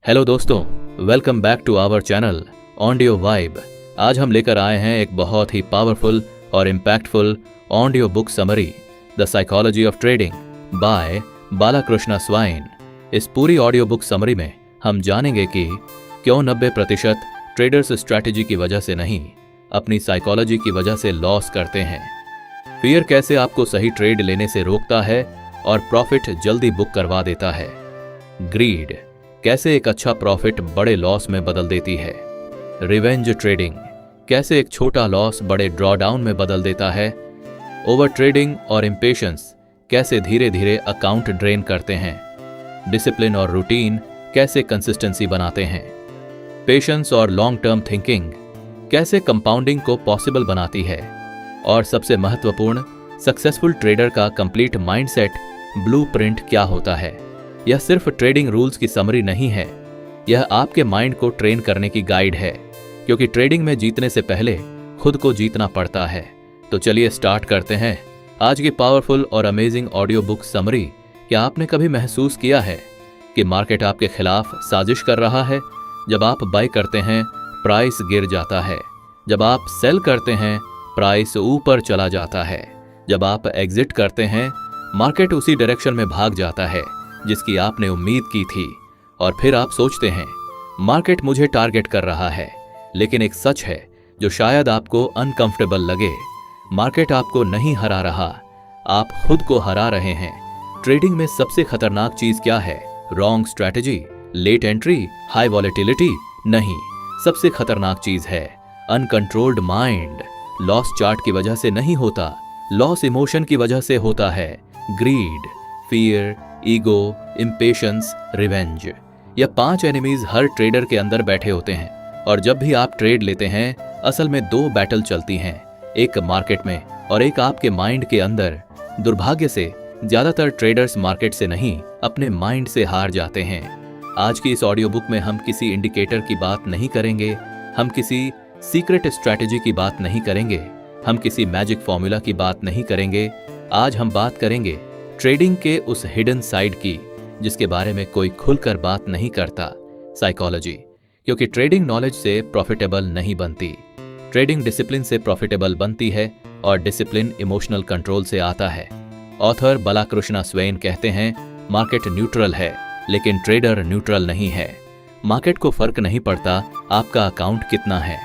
Hello दोस्तों, welcome back to our channel audio vibe. आज हम लेकर आए हैं एक बहुत ही पावरफुल और impactful audio book summary, the psychology of trading by Balakrishna Swain. इस पूरी ऑडियो बुक समरी में हम जानेंगे कि क्यों 90% ट्रेडर्स स्ट्रैटेजी की वजह से नहीं, अपनी साइकोलॉजी की वजह से लॉस करते हैं। फियर कैसे आपको सही ट्रेड लेने से रोकता है और प्रॉफिट जल्दी बुक करवा देता है। ग्रीड कैसे एक अच्छा प्रॉफिट बड़े लॉस में बदल देती है। रिवेंज ट्रेडिंग कैसे एक छोटा लॉस बड़े ड्रॉडाउन में बदल देता है। ओवर ट्रेडिंग और इम्पेशंस कैसे धीरे धीरे अकाउंट ड्रेन करते हैं। डिसिप्लिन और रूटीन कैसे कंसिस्टेंसी बनाते हैं। पेशेंस और लॉन्ग टर्म थिंकिंग कैसे कंपाउंडिंग को पॉसिबल बनाती है। और सबसे महत्वपूर्ण, सक्सेसफुल ट्रेडर का कंप्लीट माइंडसेट ब्लूप्रिंट क्या होता है। यह सिर्फ ट्रेडिंग रूल्स की समरी नहीं है, यह आपके माइंड को ट्रेन करने की गाइड है, क्योंकि ट्रेडिंग में जीतने से पहले खुद को जीतना पड़ता है। तो चलिए स्टार्ट करते हैं आज की पावरफुल और अमेजिंग ऑडियो बुक समरी। क्या आपने कभी महसूस किया है कि मार्केट आपके खिलाफ साजिश कर रहा है? जब आप बाय करते हैं प्राइस गिर जाता है, जब आप सेल करते हैं प्राइस ऊपर चला जाता है, जब आप एग्जिट करते हैं मार्केट उसी डायरेक्शन में भाग जाता है जिसकी आपने उम्मीद की थी। और फिर आप सोचते हैं मार्केट मुझे टारगेट कर रहा है। लेकिन एक सच है जो शायद आपको अनकंफर्टेबल लगे, मार्केट आपको नहीं हरा रहा, आप खुद को हरा रहे हैं। ट्रेडिंग में सबसे खतरनाक चीज क्या है? Wrong strategy, late entry, high volatility? नहीं, सबसे खतरनाक चीज है अनकंट्रोल्ड माइंड। लॉस चार्ट की वजह से नहीं होता, लॉस इमोशन की वजह से होता है। Greed, fear, ego, impatience, revenge, यह 5 एनिमीज हर ट्रेडर के अंदर बैठे होते हैं। और जब भी आप ट्रेड लेते हैं असल में 2 बैटल चलती हैं, एक मार्केट में और एक आपके माइंड के अंदर। दुर्भाग्य से ज्यादातर ट्रेडर्स मार्केट से नहीं, अपने माइंड से हार जाते हैं। आज की इस ऑडियो बुक में हम किसी इंडिकेटर की बात नहीं करेंगे, हम किसी सीक्रेट स्ट्रैटेजी की बात नहीं करेंगे, हम किसी मैजिक फॉर्मूला की बात नहीं करेंगे। आज हम बात करेंगे ट्रेडिंग के उस हिडन साइड की जिसके बारे में कोई खुलकर बात नहीं करता, साइकोलॉजी। क्योंकि ट्रेडिंग नॉलेज से प्रॉफिटेबल नहीं बनती, ट्रेडिंग डिसिप्लिन से प्रॉफिटेबल बनती है और डिसिप्लिन इमोशनल कंट्रोल से आता है। ऑथर बालाकृष्ण स्वाइन कहते हैं मार्केट न्यूट्रल है लेकिन ट्रेडर न्यूट्रल नहीं है। मार्केट को फर्क नहीं पड़ता आपका अकाउंट कितना है,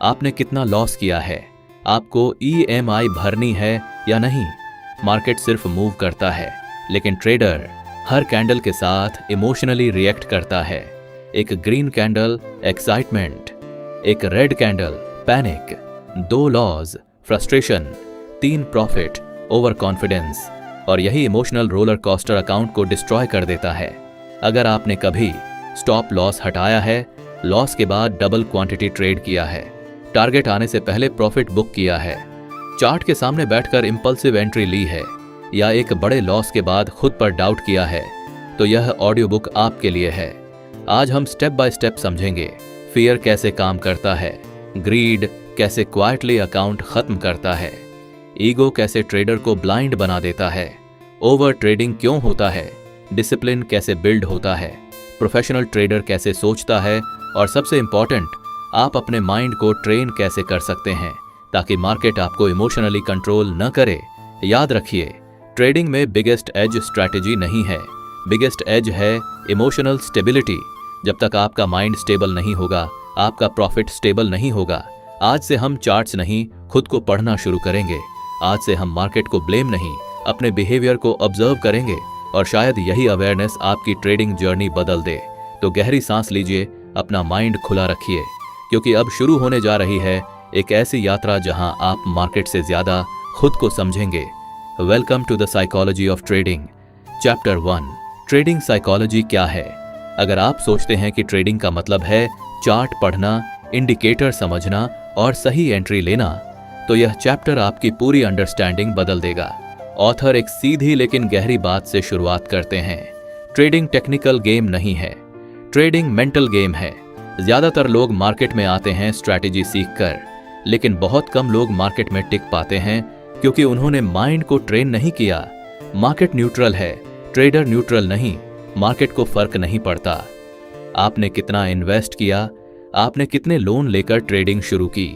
आपने कितना लॉस किया है, आपको EMI भरनी है या नहीं। मार्केट सिर्फ मूव करता है लेकिन ट्रेडर हर कैंडल के साथ इमोशनली रिएक्ट करता है। एक ग्रीन कैंडल एक्साइटमेंट, एक red candle panic, 2 loss frustration, 3 profit over confidence. और यही इमोशनल रोलर कोस्टर अकाउंट को डिस्ट्रॉय कर देता है। अगर आपने कभी स्टॉप लॉस हटाया है, लॉस के बाद डबल क्वांटिटी ट्रेड किया है, टारगेट आने से पहले प्रॉफिट बुक किया है, चार्ट के सामने बैठकर इंपल्सिव एंट्री ली है, या एक बड़े लॉस के बाद खुद पर डाउट किया है, तो यह ऑडियो बुक आपके लिए है। आज हम स्टेप बाय स्टेप समझेंगे फियर कैसे काम करता है, ग्रीड कैसे क्वाइटली अकाउंट खत्म करता है, ईगो कैसे ट्रेडर को ब्लाइंड बना देता है, ओवर ट्रेडिंग क्यों होता है, डिसिप्लिन कैसे बिल्ड होता है, प्रोफेशनल ट्रेडर कैसे सोचता है, और सबसे इंपॉर्टेंट, आप अपने माइंड को ट्रेन कैसे कर सकते हैं ताकि मार्केट आपको इमोशनली कंट्रोल न करे। याद रखिए, ट्रेडिंग में बिगेस्ट एज स्ट्रैटेजी नहीं है, बिगेस्ट एज है इमोशनल स्टेबिलिटी। जब तक आपका माइंड स्टेबल नहीं होगा, आपका प्रॉफिट स्टेबल नहीं होगा। आज से हम चार्ट्स नहीं, खुद को पढ़ना शुरू करेंगे। आज से हम मार्केट को ब्लेम नहीं, अपने बिहेवियर को ऑब्जर्व करेंगे, और शायद यही अवेयरनेस आपकी ट्रेडिंग जर्नी बदल दे। तो गहरी सांस लीजिए, अपना माइंड खुला रखिए, क्योंकि अब शुरू होने जा रही है एक ऐसी यात्रा जहां आप मार्केट से ज्यादा खुद को समझेंगे। Welcome to the psychology of trading. Chapter 1, trading psychology क्या है। अगर आप सोचते हैं कि ट्रेडिंग का मतलब है चार्ट पढ़ना, इंडिकेटर समझना और सही एंट्री लेना, तो यह चैप्टर आपकी पूरी अंडरस्टैंडिंग बदल देगा। ऑथर एक सीधी लेकिन गहरी बात से शुरुआत करते हैं। ट्रेडिंग टेक्निकल गेम नहीं है, ट्रेडिंग मेंटल गेम है। ज्यादातर लोग मार्केट में आते हैं स्ट्रैटेजी सीखकर, लेकिन बहुत कम लोग मार्केट में टिक पाते हैं क्योंकि उन्होंने माइंड को ट्रेन नहीं किया। मार्केट न्यूट्रल है, ट्रेडर न्यूट्रल नहीं, मार्केट को फर्क नहीं पड़ता। आपने कितना इन्वेस्ट किया, आपने कितने लोन लेकर ट्रेडिंग शुरू की,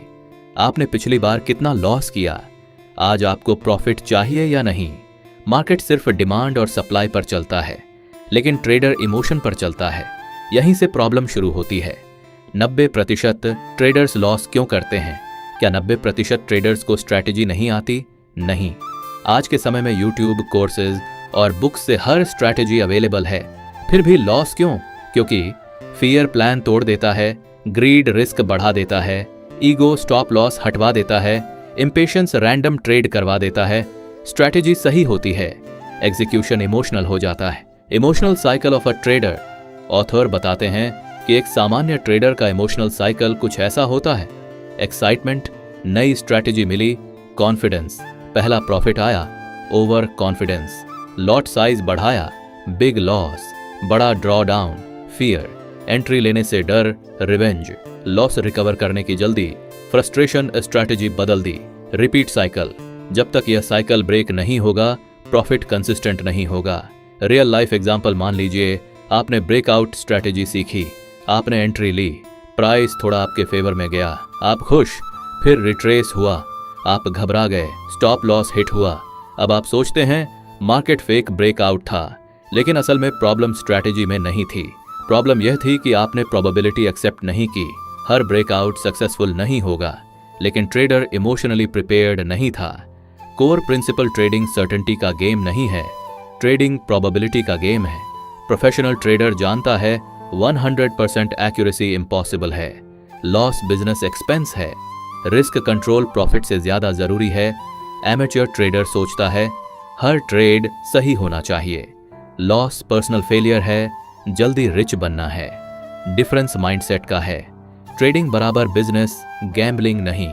आपने पिछली बार कितना लॉस किया, आज आपको प्रॉफिट चाहिए या नहीं। मार्केट सिर्फ डिमांड और सप्लाई पर चलता है, लेकिन ट्रेडर इमोशन पर चलता है। यहीं से प्रॉब्लम शुरू होती है। 90% ट्रेडर्स लॉस क्यों करते हैं? क्या 90% ट्रेडर्स को स्ट्रैटेजी नहीं आती? नहीं। आज के समय में यूट्यूब, कोर्सेज और बुक्स से हर स्ट्रैटेजी अवेलेबल है, फिर भी लॉस क्यों? क्योंकि फियर प्लान तोड़ देता है, ग्रीड रिस्क बढ़ा देता है, ईगो स्टॉप लॉस हटवा देता है, इंपेशेंस रैंडम ट्रेड करवा देता है। स्ट्रैटेजी सही होती है, एग्जीक्यूशन इमोशनल हो जाता है। Emotional cycle of a trader. Author बताते हैं कि एक सामान्य ट्रेडर का इमोशनल साइकिल कुछ ऐसा होता है। एक्साइटमेंट, नई स्ट्रैटेजी मिली, कॉन्फिडेंस, पहला प्रॉफिट आया, ओवर कॉन्फिडेंस, लॉट साइज बढ़ाया, बिग लॉस, बड़ा ड्रॉ डाउन, फियर, एंट्री लेने से डर, रिवेंज, लॉस रिकवर करने की जल्दी, फ्रस्ट्रेशन, स्ट्रैटेजी बदल दी, रिपीट साइकिल। जब तक यह साइकिल ब्रेक नहीं होगा, प्रॉफिट कंसिस्टेंट नहीं होगा। रियल लाइफ एग्जांपल मान लीजिए, आपने ब्रेकआउट स्ट्रैटेजी सीखी, आपने एंट्री ली, प्राइस थोड़ा आपके फेवर में गया, आप खुश, फिर रिट्रेस हुआ, आप घबरा गए, स्टॉप लॉस हिट हुआ। अब आप सोचते हैं मार्केट फेक ब्रेकआउट था, लेकिन असल में प्रॉब्लम स्ट्रैटेजी में नहीं थी। प्रॉब्लम यह थी कि आपने प्रोबेबिलिटी एक्सेप्ट नहीं की। हर ब्रेकआउट सक्सेसफुल नहीं होगा, लेकिन ट्रेडर इमोशनली प्रिपेयर्ड नहीं था। कोर प्रिंसिपल ट्रेडिंग सर्टेनिटी का गेम नहीं है, ट्रेडिंग प्रोबेबिलिटी का गेम है। प्रोफेशनल ट्रेडर जानता है 100% एक्यूरेसी इम्पॉसिबल है, लॉस बिजनेस एक्सपेंस है, रिस्क कंट्रोल प्रॉफिट से ज्यादा जरूरी है। एमेच्योर ट्रेडर सोचता है हर ट्रेड सही होना चाहिए, लॉस पर्सनल फेलियर है, जल्दी रिच बनना है। डिफरेंस माइंडसेट का है, ट्रेडिंग बराबर बिजनेस, गैम्बलिंग नहीं।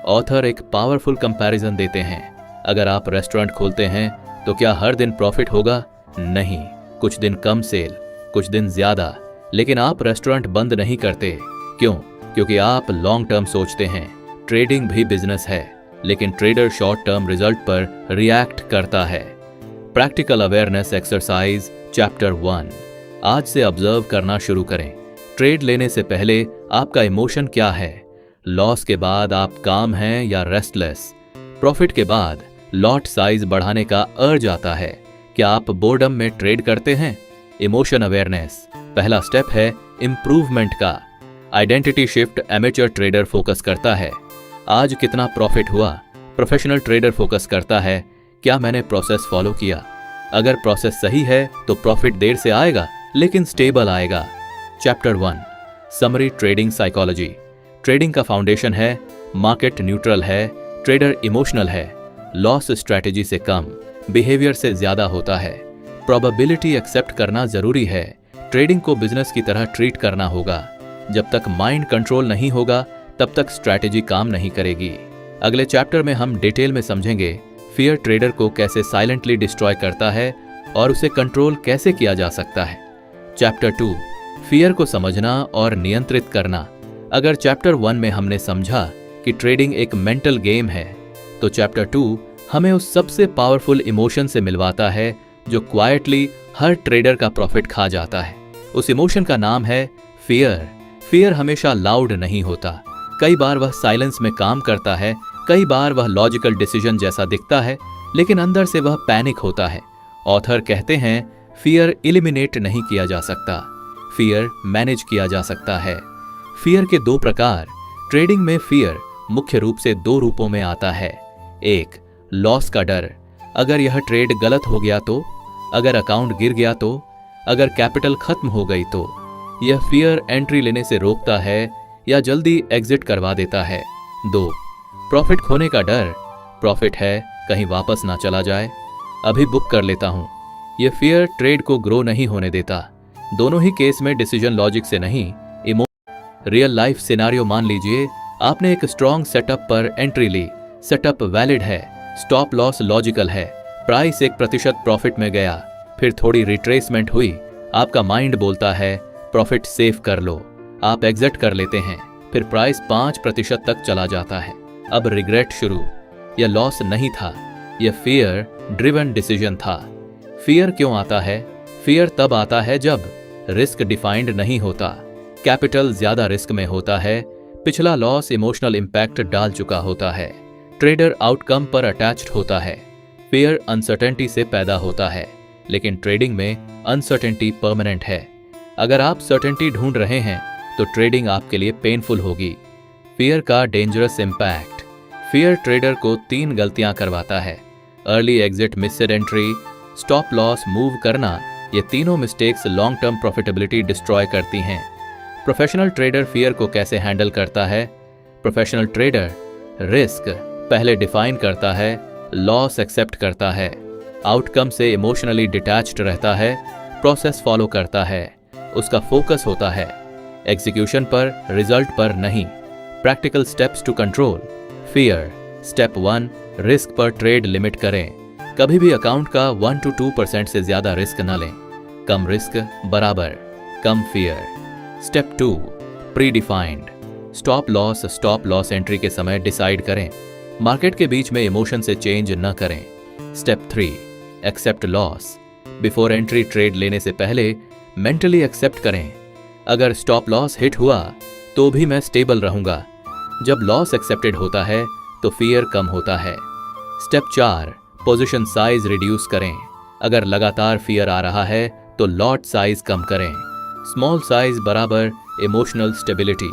ऑथर एक पावरफुल कंपैरिजन देते हैं। अगर आप रेस्टोरेंट खोलते हैं तो क्या हर दिन प्रॉफिट होगा? नहीं, कुछ दिन कम सेल, कुछ दिन ज्यादा, लेकिन आप रेस्टोरेंट बंद नहीं करते। क्यों? क्योंकि आप लॉन्ग टर्म सोचते हैं। ट्रेडिंग भी बिजनेस है, लेकिन ट्रेडर शॉर्ट टर्म रिजल्ट पर रिएक्ट करता है। Practical awareness exercise chapter 1। आज से ऑब्जर्व करना शुरू करें। ट्रेड लेने से पहले आपका इमोशन क्या है? लॉस के बाद आप काम हैं या रेस्टलेस? प्रॉफिट के बाद लॉट साइज बढ़ाने का अर्ज आता है। क्या आप बोर्डम में ट्रेड करते हैं? इमोशन अवेयरनेस पहला स्टेप है इंप्रूवमेंट का। Identity shift amateur trader focus करता है, आज कितना प्रॉफिट हुआ। प्रोफेशनल ट्रेडर फोकस करता है, क्या मैंने प्रोसेस फॉलो किया। अगर प्रोसेस सही है तो प्रॉफिट देर से आएगा, लेकिन स्टेबल आएगा। Chapter 1 summary trading psychology. Trading का फाउंडेशन है, मार्केट न्यूट्रल है, ट्रेडर इमोशनल है, लॉस स्ट्रैटेजी से कम, बिहेवियर से ज्यादा होता है। प्रोबेबिलिटी एक्सेप्ट करना जरूरी है, ट्रेडिंग को बिजनेस की तरह ट्रीट करना होगा। जब तक माइंड कंट्रोल नहीं होगा, तब तक स्ट्रैटेजी काम नहीं करेगी। अगले चैप्टर में हम डिटेल में समझेंगे फियर ट्रेडर को कैसे साइलेंटली डिस्ट्रॉय करता है और उसे कंट्रोल कैसे किया जा सकता है। चैप्टर 2 फियर को समझना और नियंत्रित करना। अगर चैप्टर 1 में हमने समझा कि ट्रेडिंग एक मेंटल गेम है, तो चैप्टर 2 हमें उस सबसे पावरफुल इमोशन से मिलवाता है जो क्वाइटली हर ट्रेडर का प्रॉफिट खा जाता है। उस इमोशन का नाम है फियर। फियर हमेशा लाउड नहीं होता, कई बार वह साइलेंस में काम करता है, कई बार वह लॉजिकल डिसीजन जैसा दिखता है, लेकिन अंदर से वह पैनिक होता है। ऑथर कहते हैं फियर एलिमिनेट नहीं किया जा सकता, फियर मैनेज किया जा सकता है। फियर के 2 प्रकार। ट्रेडिंग में फियर मुख्य रूप से 2 रूपों में आता है। एक, लॉस का डर, अगर यह ट्रेड गलत हो गया तो, अगर अकाउंट गिर गया तो, अगर कैपिटल खत्म हो गई तो। यह फियर एंट्री लेने से रोकता है या जल्दी एग्जिट करवा देता है। 2, प्रॉफिट खोने का डर, प्रॉफिट है कहीं वापस ना चला जाए, अभी बुक कर लेता हूं। यह फियर ट्रेड को ग्रो नहीं होने देता। दोनों ही केस में डिसीजन लॉजिक से नहीं, रियल लाइफ सिनारियो मान लीजिए, आपने एक स्ट्रॉन्ग सेटअप पर एंट्री ली, सेटअप वैलिड है, स्टॉप लॉस लॉजिकल है, प्राइस 1% प्रॉफिट में गया, फिर थोड़ी रिट्रेसमेंट हुई, आपका माइंड बोलता है प्रॉफिट सेव कर लो, आप एग्जिट कर लेते हैं, फिर प्राइस 5% तक चला जाता है। अब रिग्रेट शुरू। यह लॉस नहीं था, यह फियर ड्रिवन डिसीजन था। फियर क्यों आता है? फियर तब आता है जब रिस्क डिफाइंड नहीं होता, कैपिटल ज्यादा रिस्क में होता है, पिछला लॉस इमोशनल इंपैक्ट डाल चुका होता है, ट्रेडर आउटकम पर अटैच्ड होता है, फियर अनसर्टेनिटी से पैदा होता है, लेकिन ट्रेडिंग में अनसर्टेनिटी परमानेंट है। अगर आप सर्टेनिटी ढूंढ रहे हैं तो ट्रेडिंग आपके लिए पेनफुल होगी। फियर का डेंजरस इंपैक्ट। फियर ट्रेडर को 3 गलतियां करवाता है: early exit, missed entry, stop loss move करना। ये तीनों mistakes long term profitability destroy करती हैं। प्रोफेशनल ट्रेडर फियर को कैसे हैंडल करता है? प्रोफेशनल ट्रेडर रिस्क पहले डिफाइन करता है, लॉस एक्सेप्ट करता है, आउटकम से इमोशनली डिटैच्ड रहता है, प्रोसेस फॉलो करता है, उसका फोकस होता है एग्जीक्यूशन पर, रिजल्ट पर नहीं। Practical steps to control fear. Step 1, risk पर ट्रेड लिमिट करें। कभी भी अकाउंट का 1 to 2% से ज्यादा रिस्क न लें। कम रिस्क बराबर कम fear. Step 2, pre defined. Stop loss entry के समय डिसाइड करें, मार्केट के बीच में इमोशन से चेंज न करें। Step 3, accept loss. Before entry trade लेने से पहले मेंटली एक्सेप्ट करें, अगर स्टॉप लॉस हिट हुआ तो भी मैं स्टेबल रहूंगा। जब लॉस एक्सेप्टेड होता है तो फियर कम होता है। स्टेप 4, पोजीशन साइज रिड्यूस करें। अगर लगातार फियर आ रहा है तो लॉट साइज कम करें। स्मॉल साइज बराबर emotional stability.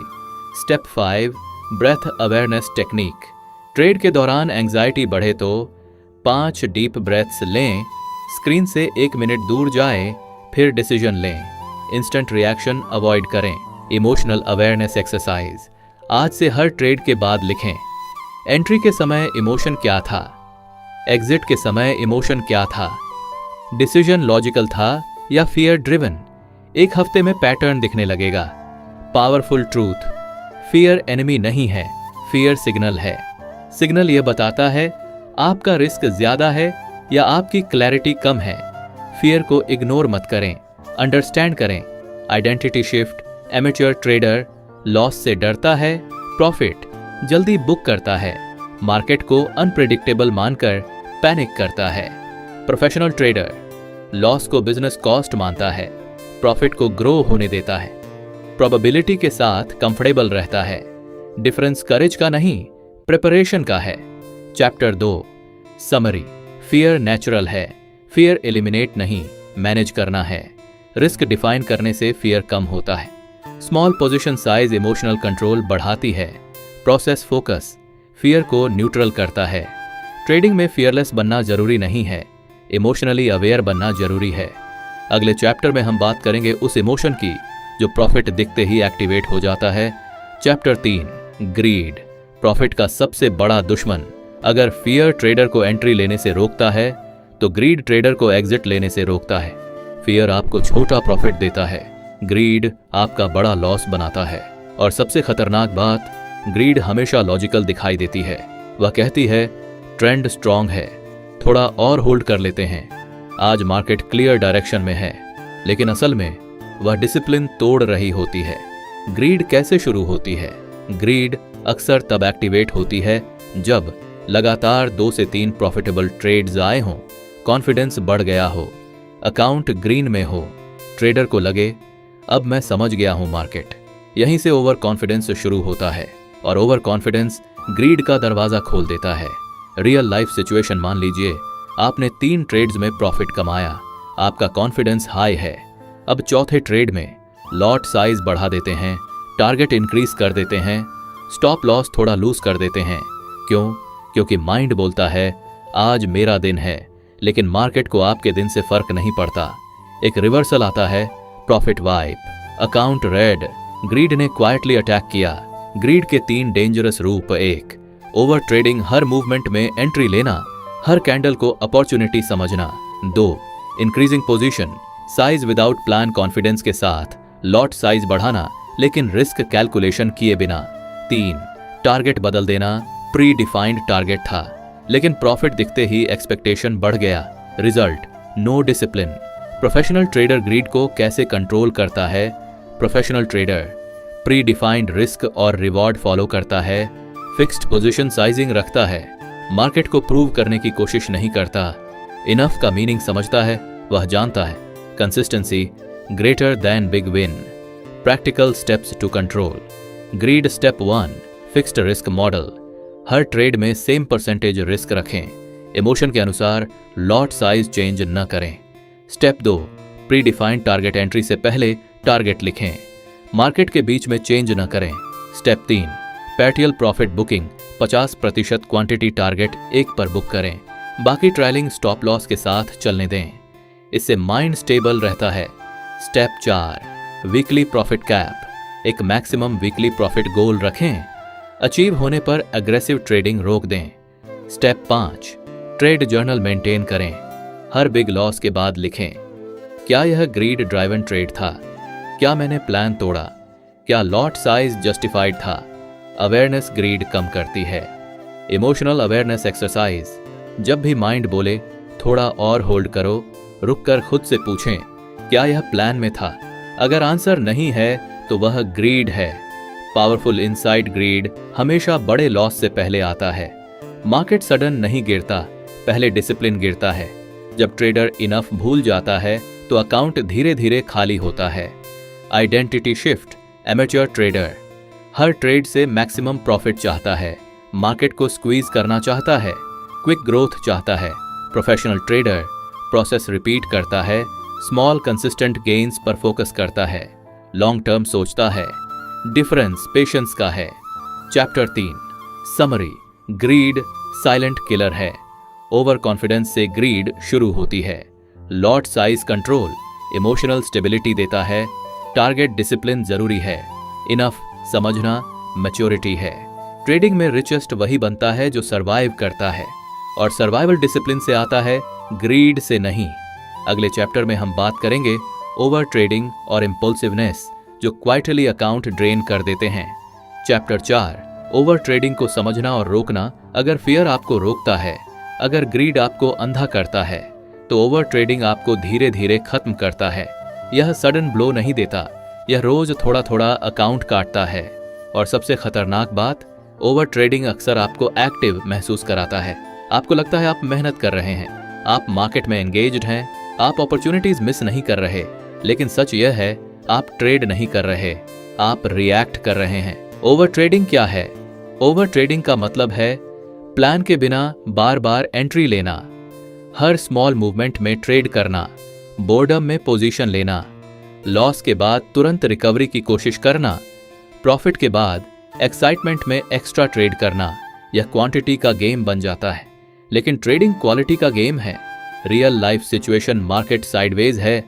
Step 5, breath awareness technique. Trade के दौरान एंजाइटी बढ़े तो 5 डीप ब्रेथ्स लें, स्क्रीन से 1 मिनट दूर जाएं, फिर डिसीजन लें। इंस्टेंट रिएक्शन अवॉइड करें। Emotional awareness exercise. आज से हर ट्रेड के बाद लिखें, एंट्री के समय इमोशन क्या था, एग्जिट के समय इमोशन क्या था, डिसीजन लॉजिकल था या फियर ड्रिवन। 1 हफ्ते में पैटर्न दिखने लगेगा। पावरफुल ट्रूथ, फियर एनिमी नहीं है, फियर सिग्नल है। सिग्नल यह बताता है आपका रिस्क ज्यादा है या आपकी क्लैरिटी कम है। फियर को इग्नोर मत करें, अंडरस्टैंड करें। Identity shift. Amateur trader loss से डरता है, प्रॉफिट जल्दी बुक करता है, मार्केट को अनप्रेडिक्टेबल मानकर पैनिक करता है। प्रोफेशनल ट्रेडर लॉस को बिजनेस कॉस्ट मानता है, प्रॉफिट को ग्रो होने देता है, प्रोबेबिलिटी के साथ कंफर्टेबल रहता है। डिफरेंस करेज का नहीं, प्रिपरेशन का है। Chapter 2, summary. फियर नेचुरल है, फियर एलिमिनेट नहीं, मैनेज करना है। रिस्क डिफाइन करने से फियर कम होता है। Small position size emotional control बढ़ाती है। प्रोसेस फोकस फियर को न्यूट्रल करता है। ट्रेडिंग में फियरलेस बनना जरूरी नहीं है, इमोशनली अवेयर बनना जरूरी है। अगले चैप्टर में हम बात करेंगे उस इमोशन की जो प्रॉफिट दिखते ही एक्टिवेट हो जाता है। Chapter 3, grid. प्रॉफिट का सबसे बड़ा दुश्मन। अगर फियर ट्रेडर को एंट्री लेने से रोकता है तो ग्रीड ट्रेडर को एग्जिट लेने से रोकता है। फियर आपको छोटा प्रॉफिट देता है, ग्रीड आपका बड़ा लॉस बनाता है। और सबसे खतरनाक बात, ग्रीड हमेशा लॉजिकल दिखाई देती है। वह कहती है ट्रेंड स्ट्रांग है, थोड़ा और होल्ड कर लेते हैं, आज मार्केट क्लियर डायरेक्शन में है, लेकिन असल में वह डिसिप्लिन तोड़ रही होती है। ग्रीड कैसे शुरू होती है? ग्रीड अक्सर तब एक्टिवेट होती है जब लगातार 2 से 3 प्रॉफिटेबल ट्रेड्स आए हों, कॉन्फिडेंस बढ़ गया हो, अकाउंट ग्रीन में हो, ट्रेडर को लगे अब मैं समझ गया हूं मार्केट। यहीं से ओवर कॉन्फिडेंस शुरू होता है और ओवर कॉन्फिडेंस ग्रीड का दरवाजा खोल देता है। रियल लाइफ सिचुएशन मान लीजिए, आपने 3 ट्रेड्स में प्रॉफिट कमाया, आपका कॉन्फिडेंस हाई है। अब चौथे ट्रेड में लॉट साइज बढ़ा देते हैं, टारगेट इंक्रीज कर देते हैं, स्टॉप लॉस थोड़ा लूज कर देते हैं। क्यों? क्योंकि माइंड बोलता है आज मेरा दिन है, लेकिन मार्केट को आपके दिन से फर्क नहीं पड़ता। एक रिवर्सल आता है, profit wipe, account red. Greed ने क्वाइटली अटैक किया। ग्रीड के 3 डेंजरस रूप। 1, ओवर ट्रेडिंग, हर मूवमेंट में एंट्री लेना, हर कैंडल को अपॉर्चुनिटी समझना। 2, increasing position, size without plan, confidence के साथ लॉट साइज बढ़ाना लेकिन रिस्क कैलकुलेशन किए बिना। 3, टारगेट बदल देना, प्री डिफाइंड टारगेट था लेकिन प्रॉफिट दिखते ही एक्सपेक्टेशन बढ़ गया, result no discipline. Professional trader greed को कैसे कंट्रोल करता है? Professional trader predefined risk और रिवॉर्ड फॉलो करता है, फिक्स्ड पोजीशन साइजिंग रखता है, मार्केट को प्रूव करने की कोशिश नहीं करता, इनफ का मीनिंग समझता है, वह जानता है consistency greater than big win. Practical steps to control. Greed step 1. Fixed risk model. Her trade में सेम परसेंटेज रिस्क रखें। इमोशन के अनुसार लॉट साइज चेंज न करें। Step 2. Pre defined target entry से पहले टारगेट लिखें। मार्केट के बीच में चेंज न करें। Step 3. Partial profit booking 50% quantity target 1 पर बुक करें, बाकी ट्रायलिंग स्टॉप लॉस के साथ चलने दें। इससे माइंड स्टेबल रहता है। स्टेप 4. Weekly profit cap. एक मैक्सिमम वीकली प्रॉफिट गोल रखें। अचीव होने पर अग्रेसिव ट्रेडिंग रोक दें। स्टेप 5. ट्रेड जर्नल मेंटेन करें। हर बिग लॉस के बाद लिखें, क्या यह ग्रीड ड्राइवन ट्रेड था? क्या मैंने प्लान तोड़ा? क्या लॉट साइज जस्टिफाइड था? अवेयरनेस ग्रीड कम करती है। Emotional awareness exercise. जब भी माइंड बोले थोड़ा और होल्ड करो, रुककर खुद से पूछें, क्या यह प्लान में था? अगर आंसर नहीं है तो वह ग्रीड है। पावरफुल इनसाइड ग्रीड हमेशा बड़े लॉस से पहले आता है। मार्केट सडन नहीं गिरता, पहले डिसिप्लिन गिरता है। जब ट्रेडर इनफ भूल जाता है तो अकाउंट धीरे धीरे खाली होता है। Identity shift. एमेच्योर ट्रेडर हर ट्रेड से मैक्सिमम प्रॉफिट चाहता है, मार्केट को स्क्वीज करना चाहता है, क्विक ग्रोथ चाहता है। प्रोफेशनल ट्रेडर प्रोसेस रिपीट करता है, स्मॉल कंसिस्टेंट गेन्स पर फोकस करता है, लॉन्ग टर्म सोचता है। डिफरेंस पेशेंस का है। Chapter 3 summary. Greed silent killer है। ओवर कॉन्फिडेंस से ग्रीड शुरू होती है। Lot size control emotional stability देता है। टारगेट डिसिप्लिन जरूरी है। इनफ समझना मैच्योरिटी है। ट्रेडिंग में रिचेस्ट वही बनता है जो सर्वाइव करता है, और सर्वाइवल डिसिप्लिन से आता है, ग्रीड से नहीं। अगले चैप्टर में हम बात करेंगे ओवर ट्रेडिंग और इम्पल्सिवनेस जो क्वाइटली अकाउंट ड्रेन कर देते हैं। चैप्टर 4 ओवर ट्रेडिंग को समझना और रोकना। अगर फियर आपको रोकता है, अगर ग्रीड आपको अंधा करता है, तो ओवर ट्रेडिंग आपको धीरे धीरे खत्म करता है। यह सडन ब्लो नहीं देता, यह रोज थोड़ा थोड़ा अकाउंट काटता है। और सबसे खतरनाक बात, ओवर ट्रेडिंग अक्सर आपको एक्टिव महसूस कराता है। आपको लगता है आप मेहनत कर रहे हैं, आप मार्केट में एंगेज्ड हैं, आप अपॉर्चुनिटीज मिस नहीं कर रहे, लेकिन सच यह है आप ट्रेड नहीं कर रहे, आप रिएक्ट कर रहे हैं। ओवर ट्रेडिंग क्या है? ओवर ट्रेडिंग का मतलब है प्लान के बिना बार बार एंट्री लेना, हर स्मॉल मूवमेंट में ट्रेड करना, बोर्डम में पोजीशन लेना, लॉस के बाद तुरंत रिकवरी की कोशिश करना, प्रॉफिट के बाद एक्साइटमेंट में एक्स्ट्रा ट्रेड करना। यह क्वांटिटी का गेम बन जाता है, लेकिन ट्रेडिंग क्वालिटी का गेम है। Real life situation market sideways है,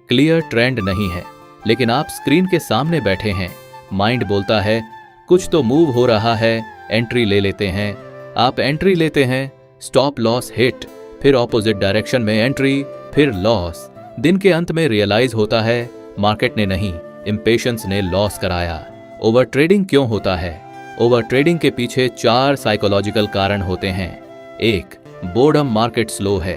क्लियर ट्रेंड नहीं है, लेकिन आप स्क्रीन के सामने बैठे हैं। माइंड बोलता है कुछ तो मूव हो रहा है, एंट्री ले लेते हैं। आप एंट्री लेते हैं, स्टॉप लॉस हिट, फिर ऑपोजिट डायरेक्शन में एंट्री, फिर लॉस। दिन के अंत में रियलाइज होता है मार्केट ने नहीं, इम्पेशंस ने लॉस कराया। ओवर ट्रेडिंग क्यों होता है? ओवर ट्रेडिंग के पीछे 4 साइकोलॉजिकल कारण होते हैं। 1. बोर्डम मार्केट स्लो है,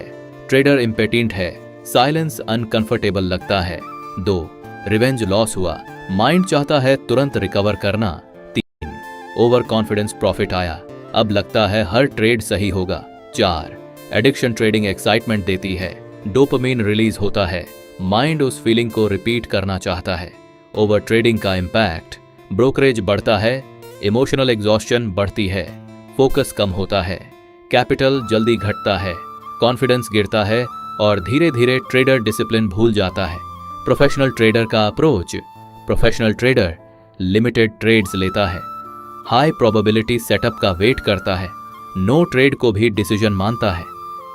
ट्रेडर इम्पेटेंट है, साइलेंस अनकंफर्टेबल लगता है। 2. रिवेंज लॉस हुआ, माइंड चाहता है तुरंत रिकवर करना। 3. ओवर कॉन्फिडेंस प्रॉफिट आया, अब लगता है हर ट्रेड सही होगा। 4. एडिक्शन ट्रेडिंग एक्साइटमेंट देती है, डोपामिन रिलीज होता है, माइंड उस फीलिंग को रिपीट करना चाहता है। ओवर ट्रेडिंग का इंपैक्ट, ब्रोकरेज बढ़ता है, इमोशनल एग्जॉस्शन बढ़ती है, फोकस कम होता है, कैपिटल जल्दी घटता है, कॉन्फिडेंस गिरता है और धीरे धीरे ट्रेडर डिसिप्लिन भूल जाता है। प्रोफेशनल ट्रेडर का approach, professional trader limited trades लेता है, हाई प्रोबेबिलिटी सेटअप का वेट करता है, नो ट्रेड को भी डिसीजन मानता है,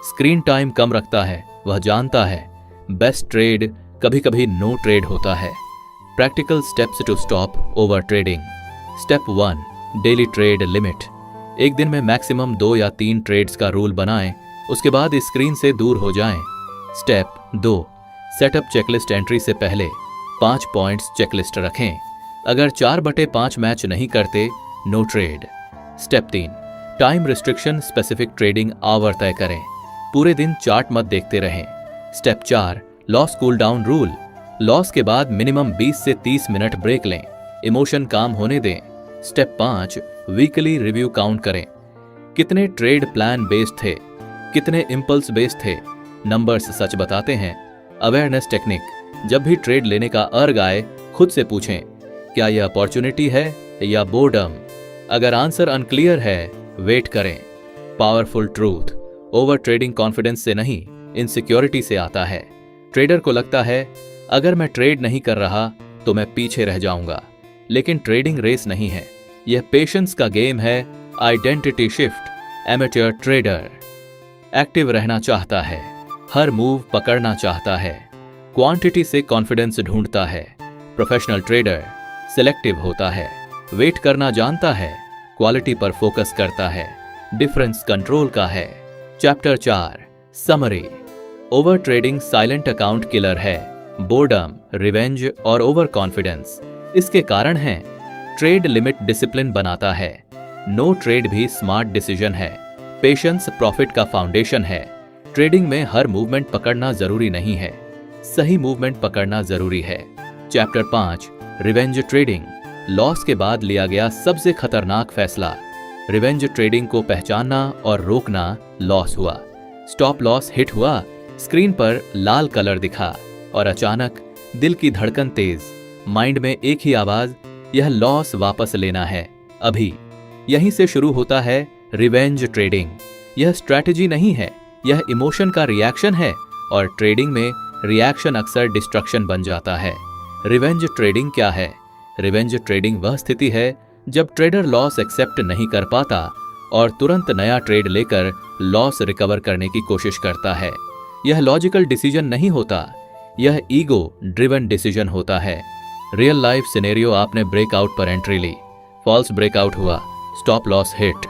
स्क्रीन टाइम कम रखता है, वह जानता है बेस्ट ट्रेड कभी कभी नो ट्रेड होता है। Practical steps to stop overtrading. Step 1 daily trade limit. एक दिन में मैक्सिमम 2 या 3 ट्रेड्स का रूल बनाएं, उसके बाद स्क्रीन से दूर हो जाएं। स्टेप 2 सेटअप चेकलिस्ट एंट्री से पहले 5 पॉइंट्स चेकलिस्ट रखें। अगर 4/5 मैच नहीं करते, no trade. Step 3 time restriction specific trading hour तय करें, पूरे दिन चार्ट मत देखते रहें। Step 4 loss cool down rule, loss के बाद मिनिमम 20 से 30 मिनट ब्रेक लें, इमोशन काम होने दें। स्टेप 5 वीकली रिव्यू काउंट करें, कितने ट्रेड प्लान बेस्ड थे, कितने इंपल्स बेस्ड थे, नंबर्स सच बताते हैं। अवेयरनेस टेक्निक, जब भी ट्रेड लेने का अर्घ आए, खुद से पूछें, क्या यह अपॉर्चुनिटी है या बोर्डम? अगर आंसर अनक्लियर है, वेट करें। Powerful truth, over trading confidence से नहीं, इनसिक्योरिटी से आता है। ट्रेडर को लगता है अगर मैं ट्रेड नहीं कर रहा तो मैं पीछे रह जाऊंगा, लेकिन ट्रेडिंग रेस नहीं है, यह पेशेंस का गेम है। Identity shift, amateur trader active रहना चाहता है, हर मूव पकड़ना चाहता है, क्वांटिटी से कॉन्फिडेंस ढूंढता है। प्रोफेशनल ट्रेडर सिलेक्टिव होता है, वेट करना जानता है, क्वालिटी पर फोकस करता है, डिफरेंस कंट्रोल का है। Chapter 4 summary. Over trading silent account killer है, बोर्डम, रिवेंज और ओवर कॉन्फिडेंस इसके कारण हैं। ट्रेड लिमिट डिसिप्लिन बनाता है, नो ट्रेड भी स्मार्ट डिसीजन है। पेशेंस प्रॉफिट का फाउंडेशन है। ट्रेडिंग में हर मूवमेंट पकड़ना जरूरी नहीं है, सही मूवमेंट पकड़ना जरूरी है। चैप्टर 5 रिवेंज ट्रेडिंग, लॉस के बाद लिया गया सबसे खतरनाक फैसला। रिवेंज ट्रेडिंग को पहचानना और रोकना। लॉस हुआ, स्टॉप लॉस हिट हुआ, स्क्रीन पर लाल कलर दिखा और अचानक दिल की धड़कन तेज, माइंड में एक ही आवाज, यह लॉस वापस लेना है अभी। यहीं से शुरू होता है रिवेंज ट्रेडिंग। यह स्ट्रैटेजी नहीं है, यह इमोशन का रिएक्शन है और ट्रेडिंग में रिएक्शन अक्सर डिस्ट्रक्शन बन जाता है। रिवेंज ट्रेडिंग क्या है? रिवेंज ट्रेडिंग वह स्थिति है जब ट्रेडर लॉस एक्सेप्ट नहीं कर पाता और तुरंत नया ट्रेड लेकर लॉस रिकवर करने की कोशिश करता है। यह लॉजिकल डिसीजन नहीं होता, यह ईगो ड्रिवन डिसीजन होता है। रियल लाइफ सिनेरियो, आपने ब्रेकआउट पर एंट्री ली, फॉल्स ब्रेकआउट हुआ, स्टॉप लॉस हिट,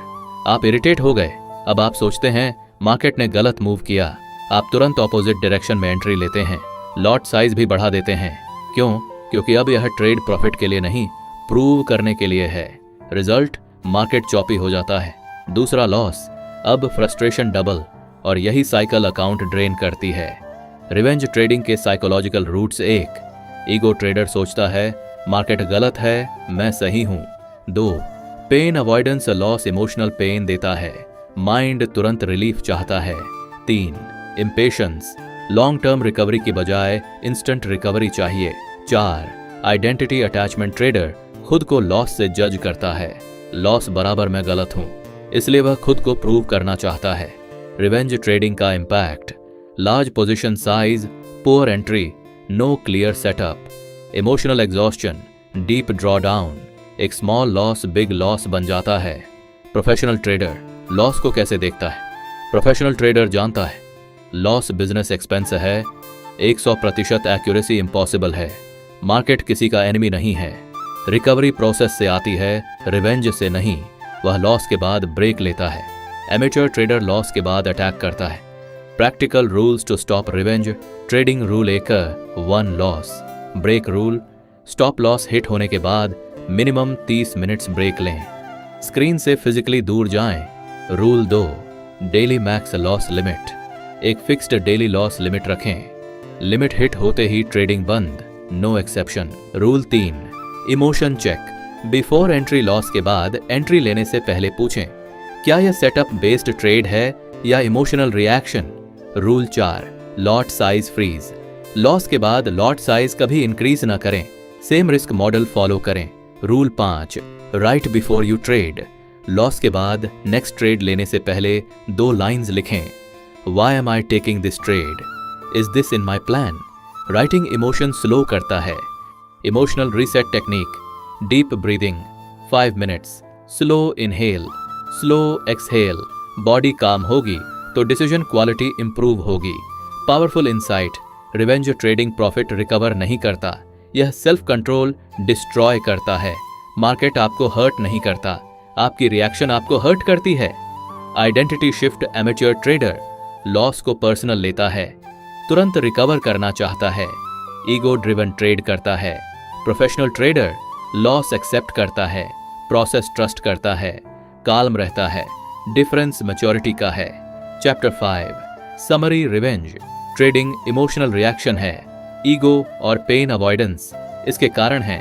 आप इरिटेट हो गए। अब आप सोचते हैं मार्केट ने गलत मूव किया, आप तुरंत ऑपोजिट डायरेक्शन में एंट्री लेते हैं, लॉट साइज भी बढ़ा देते हैं। क्यों? क्योंकि अब यह ट्रेड प्रॉफिट के लिए नहीं, प्रूव करने के लिए है। रिजल्ट, मार्केट चॉपी हो जाता है, दूसरा लॉस, अब फ्रस्ट्रेशन डबल और यही साइकिल अकाउंट ड्रेन करती है। रिवेंज ट्रेडिंग के साइकोलॉजिकल रूट्स: 1, ईगो ट्रेडर सोचता है मार्केट गलत है, मैं सही हूं। 2, pain avoidance, loss emotional pain देता है, माइंड तुरंत रिलीफ चाहता है। 3, इम्पेशंस, लॉन्ग टर्म रिकवरी की बजाय इंस्टेंट रिकवरी चाहिए। 4, आइडेंटिटी अटैचमेंट, ट्रेडर खुद को लॉस से जज करता है, लॉस बराबर मैं गलत हूं, इसलिए वह खुद को प्रूव करना चाहता है। रिवेंज ट्रेडिंग का impact: large position size, poor entry, no clear setup, emotional exhaustion, deep drawdown, एक स्मॉल लॉस बिग लॉस बन जाता है। प्रोफेशनल ट्रेडर लॉस को कैसे देखता है? प्रोफेशनल ट्रेडर जानता है लॉस बिजनेस एक्सपेंस है, 100% एक्यूरेसी इम्पॉसिबल है, मार्केट किसी का एनिमी नहीं है, रिकवरी प्रोसेस से आती है, रिवेंज से नहीं। वह लॉस के बाद ब्रेक लेता है। एमेच्योर ट्रेडर लॉस के बाद अटैक करता है। Practical rules to stop revenge trading: rule 1, 1 loss, break rule, stop loss hit होने के बाद मिनिमम 30 मिनट्स ब्रेक लें, स्क्रीन से फिजिकली दूर जाएं। Rule 2, daily max loss limit, एक फिक्स्ड डेली लॉस लिमिट रखें, लिमिट हिट होते ही ट्रेडिंग बंद, no exception. Rule 3, emotion check, before entry loss के बाद एंट्री लेने से पहले पूछें क्या यह सेटअप बेस्ड ट्रेड है या emotional reaction. Rule 4, lot size freeze, loss के बाद लॉट साइज कभी इंक्रीज ना करें, सेम रिस्क मॉडल फॉलो करें। Rule 5, write before you trade, loss के बाद नेक्स्ट ट्रेड लेने से पहले 2 लाइंस लिखें, why am I taking this trade, is this in my plan. Writing emotion slow करता है। Emotional reset technique: deep breathing 5 minutes, slow inhale, slow exhale, body काम होगी तो डिसीजन क्वालिटी इंप्रूव होगी। Powerful insight: revenge trading profit recover नहीं करता, यह self control destroy करता है। मार्केट आपको हर्ट नहीं करता, आपकी रिएक्शन आपको हर्ट करती है। Identity shift: amateur trader loss को पर्सनल लेता है, तुरंत रिकवर करना चाहता है, ईगो ड्रिवन ट्रेड करता है। प्रोफेशनल ट्रेडर लॉस एक्सेप्ट करता है, प्रोसेस ट्रस्ट करता है, काल्म रहता है, डिफरेंस मैच्योरिटी का है। Chapter 5 summary. Revenge trading emotional reaction है, ईगो और पेन अवॉइडेंस इसके कारण है।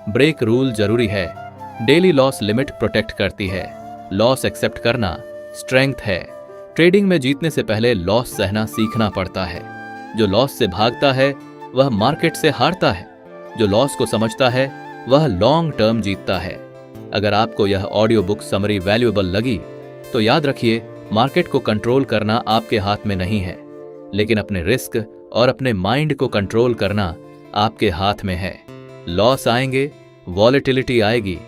ब्रेक रूल जरूरी है, डेली लॉस लिमिट प्रोटेक्ट करती है, लॉस एक्सेप्ट करना स्ट्रेंथ है। ट्रेडिंग में जीतने से पहले लॉस सहना सीखना पड़ता है। जो लॉस से भागता है वह मार्केट से हारता है, जो लॉस को समझता है वह लॉन्ग टर्म जीतता है। अगर आपको यह ऑडियो बुक समरी वैल्यूएबल लगी तो याद रखिए, मार्केट को कंट्रोल करना आपके हाथ में नहीं है, लेकिन अपने रिस्क और अपने माइंड को कंट्रोल करना आपके हाथ में है। लॉस आएंगे, वॉलेटिलिटी आएगी,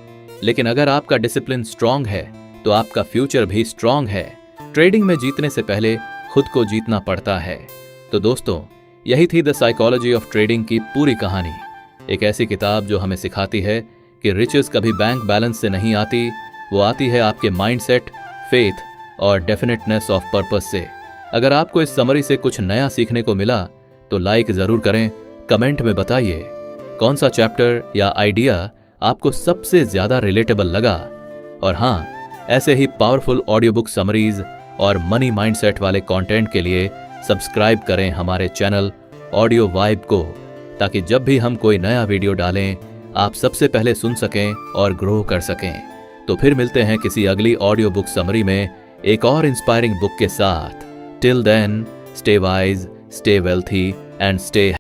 लेकिन अगर आपका डिसिप्लिन स्ट्रांग है तो आपका फ्यूचर भी स्ट्रांग है। ट्रेडिंग में जीतने से पहले खुद को जीतना पड़ता है। तो दोस्तों, यही थी द साइकोलॉजी ऑफ ट्रेडिंग की पूरी कहानी। एक ऐसी किताब जो हमें सिखाती है कि रिचेस कभी बैंक बैलेंस से नहीं आती, वो आती है आपके माइंडसेट, फेथ और डेफिनेटनेस ऑफ पर्पस से। अगर आपको इस समरी से कुछ नया सीखने को मिला तो लाइक जरूर करें, कमेंट में बताइए कौन सा चैप्टर या आइडिया आपको सबसे ज्यादा रिलेटेबल लगा। और हाँ, ऐसे ही पावरफुल ऑडियो बुक समरीज और मनी माइंडसेट वाले कंटेंट के लिए सब्सक्राइब करें हमारे चैनल ऑडियो वाइब को, ताकि जब भी हम कोई नया वीडियो डालें आप सबसे पहले सुन सकें और ग्रो कर सकें। तो फिर मिलते हैं किसी अगली ऑडियो बुक समरी में एक और इंस्पायरिंग बुक के साथ। Till then, stay wise, stay wealthy and stay